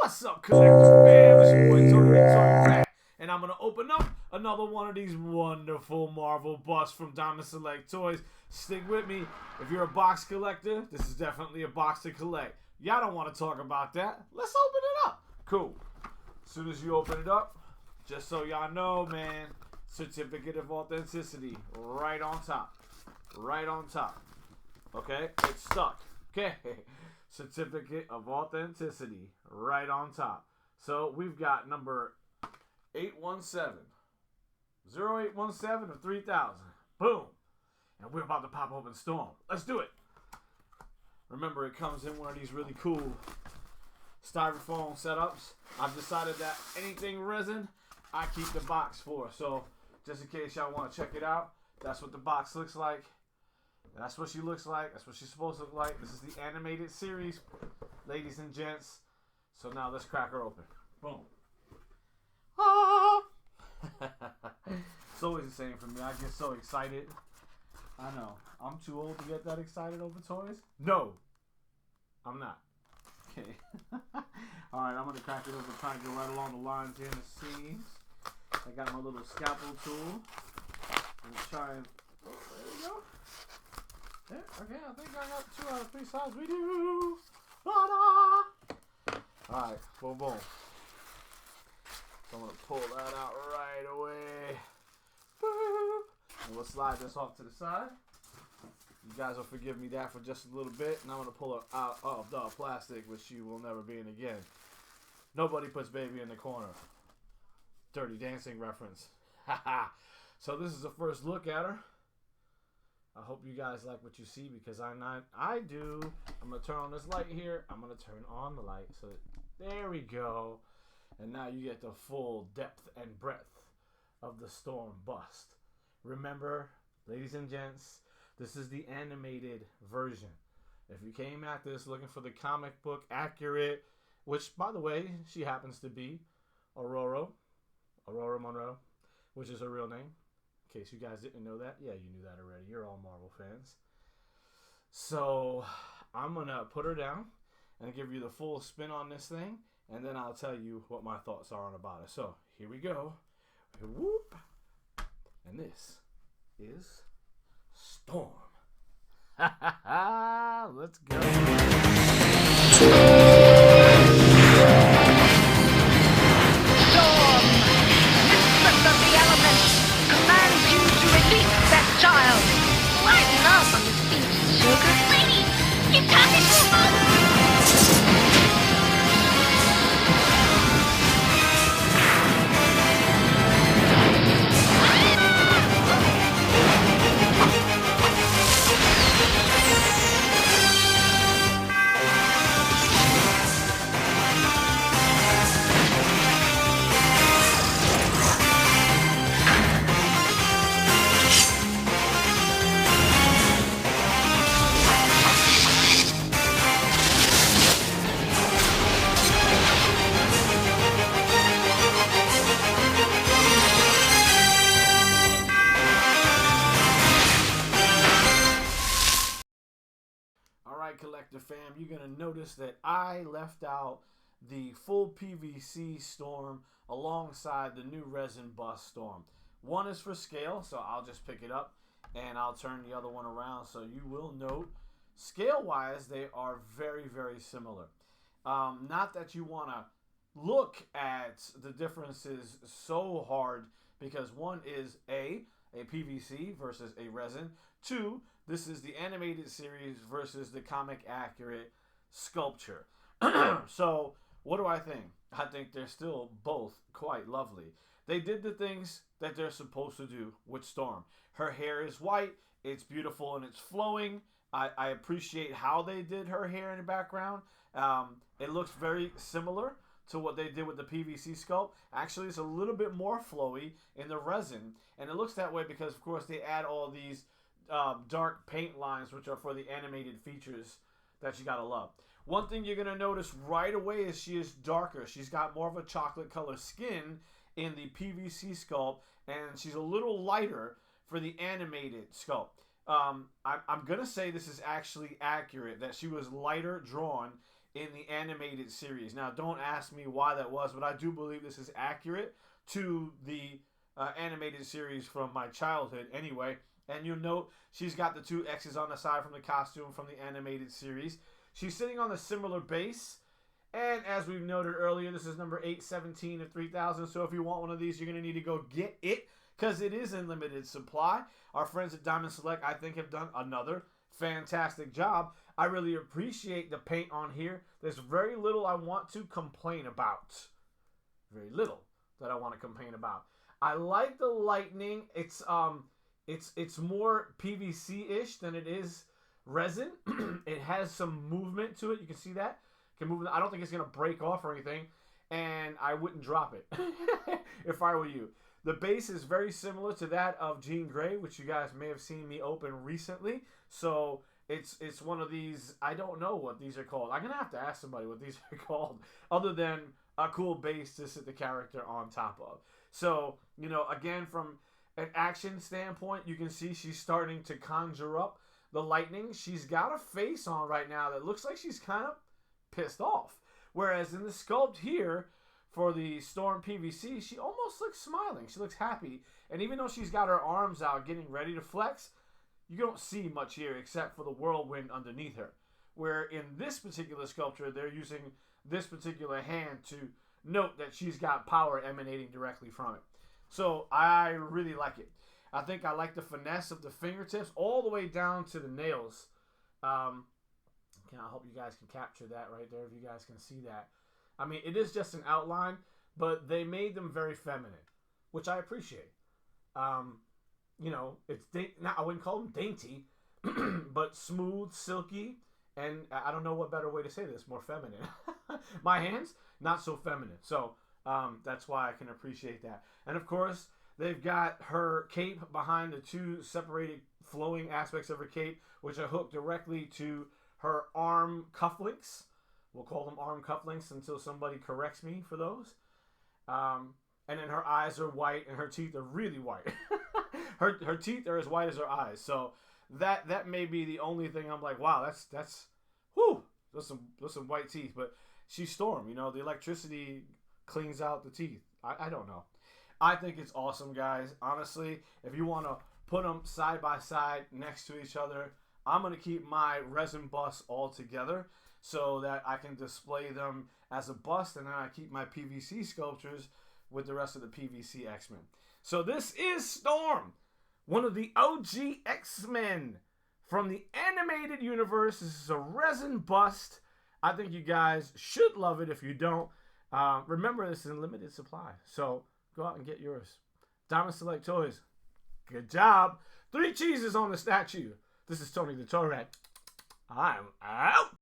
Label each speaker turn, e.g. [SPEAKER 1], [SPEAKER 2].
[SPEAKER 1] What's up, collectors fam? It's your boy Tony back, and I'm gonna open up another one of these wonderful Marvel busts from Diamond Select Toys. Stick with me. If you're a box collector, this is definitely a box to collect. Y'all don't want to talk about that. Let's open it up. Cool. As soon as you open it up, just so y'all know, man, certificate of authenticity right on top. Right on top. Okay? It's stuck. Okay? Certificate of authenticity right on top. So we've got number 817 0817 of 3000. Boom. And we're about to pop open Storm. Let's do it. Remember, it comes in one of these really cool styrofoam setups. I've decided that anything resin, I keep the box for. So just in case y'all want to check it out, that's what the box looks like. That's what she looks like. That's what she's supposed to look like. This is the animated series, ladies and gents. So now let's crack her open. Boom. Ah! It's always the same for me. I get so excited. I know. I'm too old to get that excited over toys. No, I'm not. Okay. Alright, I'm going to crack it open, trying to go right along the lines here in the seams. I got my little scalpel tool. I'm try and... Oh, there we go. Yeah, okay, I think I got 2 out of 3 sides. We do. Alright, boom, boom. So I'm going to pull that out right away. And we'll slide this off to the side. You guys will forgive me that for just a little bit. And I'm going to pull it out of the plastic, which you will never be in again. Nobody puts baby in the corner. Dirty Dancing reference. So this is the first look at her. I hope you guys like what you see, because I do. I'm going to turn on this light here. I'm going to turn on the light. So there we go. And now you get the full depth and breadth of the Storm bust. Remember, ladies and gents, this is the animated version. If you came at this looking for the comic book accurate, which, by the way, she happens to be, Aurora Monroe, which is her real name. In case you guys didn't know that. Yeah, you knew that already. You're all Marvel fans. So I'm going to put her down and give you the full spin on this thing. And then I'll tell you what my thoughts are on about it. So here we go. Whoop. And this is Storm. Let's go.
[SPEAKER 2] Storm, mistress of the elements, commands you to release that child. Lighten up on this beach, sugar. Lady, you're talking too much.
[SPEAKER 1] Collector fam, you're going to notice that I left out the full PVC Storm alongside the new resin bust Storm. One is for scale, so I'll just pick it up and I'll turn the other one around, so you will note scale wise they are very, very similar. Not that you want to look at the differences so hard, because one is a PVC versus a resin. 2, this is the animated series versus the comic accurate sculpture. So what do I think? I think they're still both quite lovely. They did the things that they're supposed to do with Storm. Her hair is white. It's beautiful and it's flowing. I appreciate how they did her hair in the background. It looks very similar to what they did with the PVC sculpt. Actually, it's a little bit more flowy in the resin. And it looks that way because, of course, they add all these dark paint lines, which are for the animated features that you gotta love. One thing you're gonna notice right away is she is darker. She's got more of a chocolate color skin in the PVC sculpt, and she's a little lighter for the animated sculpt. I'm gonna say this is actually accurate, that she was lighter drawn in the animated series. Now, don't ask me why that was, but I do believe this is accurate to the animated series from my childhood anyway. And you'll note she's got the 2 X's on the side from the costume from the animated series. She's sitting on a similar base. And as we've noted earlier, this is number 817 of 3000. So if you want one of these, you're going to need to go get it because it is in limited supply. Our friends at Diamond Select, I think, have done another fantastic job. I really appreciate the paint on here. There's very little I want to complain about. Very little that I want to complain about. I like the lightning. It's more PVC-ish than it is resin. It has some movement to it. You can see that. Can move. I don't think it's gonna break off or anything, and I wouldn't drop it if I were you. The base is very similar to that of Jean Grey, which you guys may have seen me open recently. So it's one of these. I don't know what these are called. I'm gonna have to ask somebody what these are called, other than a cool base to sit the character on top of. So, you know, again, from an action standpoint, you can see she's starting to conjure up the lightning. She's got a face on right now that looks like she's kind of pissed off. Whereas in the sculpt here for the Storm PVC, she almost looks smiling. She looks happy. And even though she's got her arms out getting ready to flex, you don't see much here except for the whirlwind underneath her. Where in this particular sculpture, they're using this particular hand to note that she's got power emanating directly from it. So I really like it. I think I like the finesse of the fingertips all the way down to the nails. I hope you guys can capture that right there, if you guys can see that. I mean, it is just an outline, but they made them very feminine, which I appreciate. You know, it's now I wouldn't call them dainty, but smooth, silky, and I don't know what better way to say this, more feminine. My hands, not so feminine. So that's why I can appreciate that. And of course, they've got her cape behind the 2 separated flowing aspects of her cape, which are hooked directly to her arm cufflinks. We'll call them arm cufflinks until somebody corrects me for those. And then her eyes are white and her teeth are really white. her teeth are as white as her eyes. So that may be the only thing I'm like, wow, that's whew, there's some white teeth. But she's Storm, you know, the electricity cleans out the teeth. I don't know. I think it's awesome, guys. Honestly, if you want to put them side by side next to each other, I'm going to keep my resin busts all together so that I can display them as a bust, and then I keep my PVC sculptures with the rest of the PVC X-Men. So this is Storm, one of the OG X-Men from the animated universe. This is a resin bust. I think you guys should love it. If you don't, remember this is in limited supply. So go out and get yours. Diamond Select Toys. Good job. 3 cheeses on the statue. This is Tony the Toad Rat. I'm out.